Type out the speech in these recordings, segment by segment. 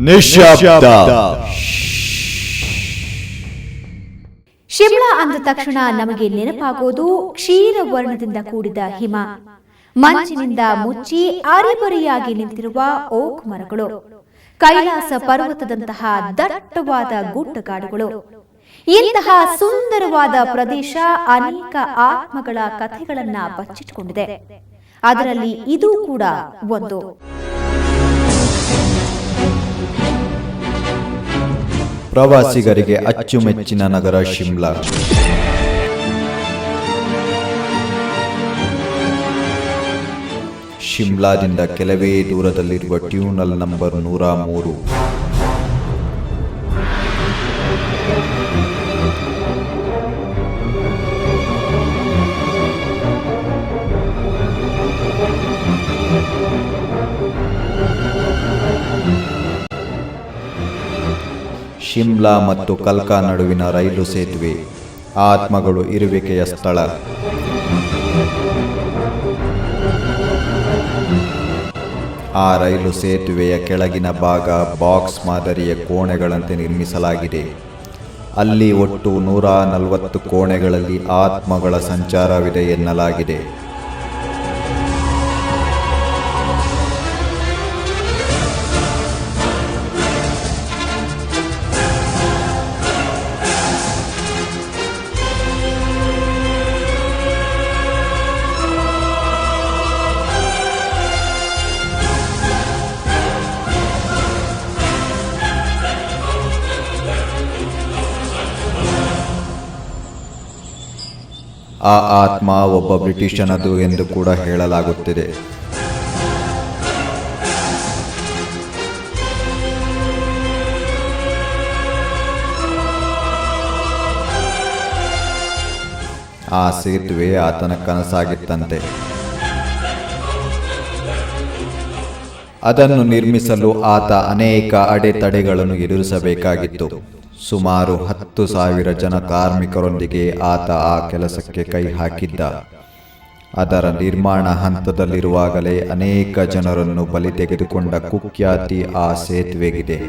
ನಿಶ್ಶಬ್ದ. ಶಿಮ್ಲಾ ಅಂದ ತಕ್ಷಣ ನಮಗೆ ನೆನಪಾಗೋದು ಕ್ಷೀರ ವರ್ಣದಿಂದ ಕೂಡಿದ ಹಿಮ, ಮಂಜಿನಿಂದ ಮುಚ್ಚಿ ಅರೆಬರೆಯಾಗಿ ನಿಂತಿರುವ ಓಕ್ ಮರಗಳು, ಕೈಲಾಸ ಪರ್ವತದಂತಹ ದಟ್ಟವಾದ ಗುಡ್ಡಗಾಡುಗಳು. ಇಂತಹ ಸುಂದರವಾದ ಪ್ರದೇಶ ಅನೇಕ ಆತ್ಮಗಳ ಕಥೆಗಳನ್ನ ಬಚ್ಚಿಟ್ಟುಕೊಂಡಿದೆ. ಅದರಲ್ಲಿ ಇದು ಕೂಡ ಒಂದು. ಪ್ರವಾಸಿಗರಿಗೆ ಅಚ್ಚುಮೆಚ್ಚಿನ ನಗರ ಶಿಮ್ಲಾ. ಶಿಮ್ಲಾದಿಂದ ಕೆಲವೇ ದೂರದಲ್ಲಿರುವ ಟ್ಯೂನಲ್ ನಂಬರ್ 103. ಶಿಮ್ಲಾ ಮತ್ತು ಕಲ್ಕಾ ನಡುವಿನ ರೈಲು ಸೇತುವೆ, ಆತ್ಮಗಳು ಇರುವಿಕೆಯ ಸ್ಥಳ. ಆ ರೈಲು ಸೇತುವೆಯ ಕೆಳಗಿನ ಭಾಗ ಬಾಕ್ಸ್ ಮಾದರಿಯ ಕೋಣೆಗಳಂತೆ ನಿರ್ಮಿಸಲಾಗಿದೆ. ಅಲ್ಲಿ ಒಟ್ಟು 140 ಕೋಣೆಗಳಲ್ಲಿ ಆತ್ಮಗಳ ಸಂಚಾರವಿದೆ ಎನ್ನಲಾಗಿದೆ. ಆ ಆತ್ಮ ಒಬ್ಬ ಬ್ರಿಟಿಷನದು ಎಂದು ಕೂಡ ಹೇಳಲಾಗುತ್ತಿದೆ. ಆ ಸೇತುವೆ ಆತನ ಕನಸಾಗಿತ್ತಂತೆ. ಅದನ್ನು ನಿರ್ಮಿಸಲು ಆತ ಅನೇಕ ಅಡೆತಡೆಗಳನ್ನು ಎದುರಿಸಬೇಕಾಗಿತ್ತು. ಸುಮಾರು 10,000 ಜನ ಕಾರ್ಮಿಕರೊಂದಿಗೆ ಆತ ಆ ಕೆಲಸಕ್ಕೆ ಕೈ ಹಾಕಿದ್ದ. ಅದರ ನಿರ್ಮಾಣ ಹಂತದಲ್ಲಿರುವಾಗಲೇ ಅನೇಕ ಜನರನ್ನು ಬಲಿ ತೆಗೆದುಕೊಂಡ ಕುಖ್ಯಾತಿ ಆ ಸೇತುವೆಗಿದೆ.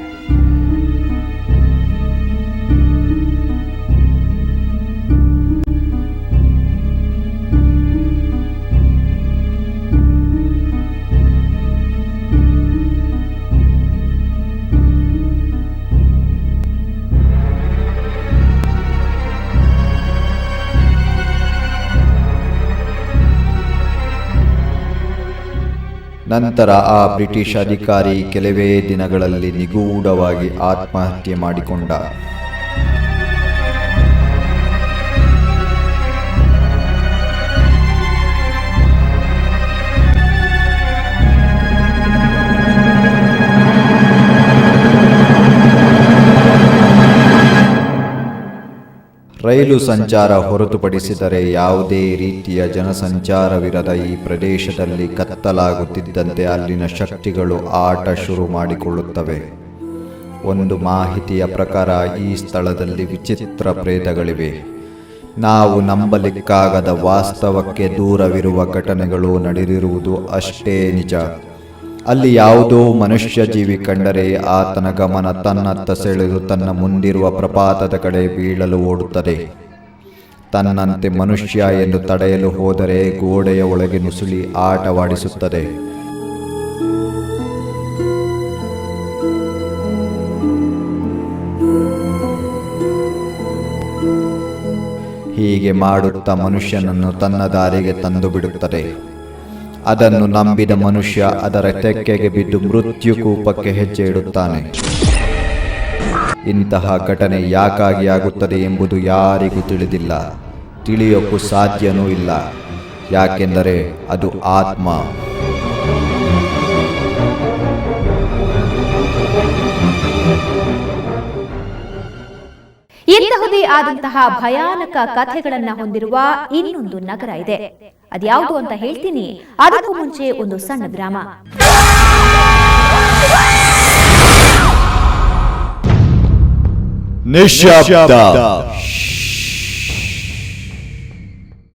ನಂತರ ಆ ಬ್ರಿಟಿಷ್ ಅಧಿಕಾರಿ ಕೆಲವೇ ದಿನಗಳಲ್ಲಿ ನಿಗೂಢವಾಗಿ ಆತ್ಮಹತ್ಯೆ ಮಾಡಿಕೊಂಡ. ರೈಲು ಸಂಚಾರ ಹೊರತುಪಡಿಸಿದರೆ ಯಾವುದೇ ರೀತಿಯ ಜನಸಂಚಾರವಿರದ ಈ ಪ್ರದೇಶದಲ್ಲಿ ಕತ್ತಲಾಗುತ್ತಿದ್ದಂತೆ ಅಲ್ಲಿನ ಶಕ್ತಿಗಳು ಆಟ ಶುರು ಮಾಡಿಕೊಳ್ಳುತ್ತವೆ. ಒಂದು ಮಾಹಿತಿಯ ಪ್ರಕಾರ ಈ ಸ್ಥಳದಲ್ಲಿ ವಿಚಿತ್ರ ಪ್ರೇತಗಳಿವೆ. ನಾವು ನಂಬಲಿಕ್ಕಾಗದ ವಾಸ್ತವಕ್ಕೆ ದೂರವಿರುವ ಘಟನೆಗಳು ನಡೆದಿರುವುದು ಅಷ್ಟೇ ನಿಜ. ಅಲ್ಲಿ ಯಾವುದೋ ಮನುಷ್ಯ ಜೀವಿ ಕಂಡರೆ ಆತನ ಗಮನ ತನ್ನತ್ತ ಸೆಳೆದು ತನ್ನ ಮುಂದಿರುವ ಪ್ರಪಾತದ ಕಡೆ ಬೀಳಲು ಓಡುತ್ತದೆ. ತನ್ನಂತೆ ಮನುಷ್ಯ ಎಂದು ತಡೆಯಲು ಹೋದರೆ ಗೋಡೆಯ ಒಳಗೆ ನುಸುಳಿ ಆಟವಾಡಿಸುತ್ತದೆ. ಹೀಗೆ ಮಾಡುತ್ತಾ ಮನುಷ್ಯನನ್ನು ತನ್ನ ದಾರಿಗೆ ತಂದು ಬಿಡುತ್ತದೆ. ಅದನ್ನು ನಂಬಿದ ಮನುಷ್ಯ ಅದರ ತೆಕ್ಕೆಗೆ ಬಿದ್ದು ಮೃತ್ಯು ಕೂಪಕ್ಕೆ ಹೆಜ್ಜೆ ಇಡುತ್ತಾನೆ. ಇಂತಹ ಘಟನೆ ಯಾಕಾಗಿ ಆಗುತ್ತದೆ ಎಂಬುದು ಯಾರಿಗೂ ತಿಳಿದಿಲ್ಲ, ತಿಳಿಯೋಕ್ಕೂ ಸಾಧ್ಯವೂ ಇಲ್ಲ. ಯಾಕೆಂದರೆ ಅದು ಆತ್ಮ. ಇಂತಹುದೇ ಆದಂತಹ ಭಯಾನಕ ಕಥೆಗಳನ್ನ ಹೊಂದಿರುವ ಇನ್ನೊಂದು ನಗರ ಇದೆ. ಅದ್ಯಾವುದು ಅಂತ ಹೇಳ್ತೀನಿ. ಅದಕ್ಕೂ ಮುಂಚೆ ಒಂದು ಸಣ್ಣ ವಿರಾಮ. ನಿಶ್ಶಬ್ದ.